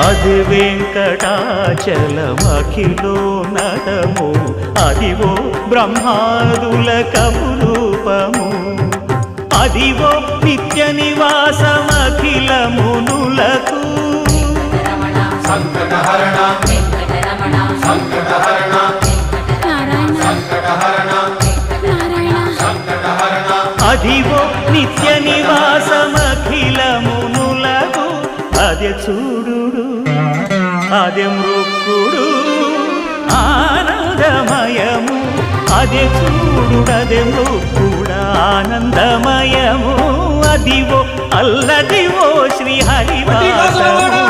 అది వెంకటాచలమఖిలో నటము అదివో బ్రహ్మాదుల కపురూపము అదివో నిత్య నివాసమఖిల మునులకు సంకటహరణ సంకటహరణ సంకటహరణ సంకటహరణ అదివో నిత్య నివాసమఖిల మునులకు అదే చూడు అదే మృక్కుడు ఆనందమయము అదే చూడు అదే మృక్కుడు ఆనందమయము అదివో అల్లదివో శ్రీ హరివాసము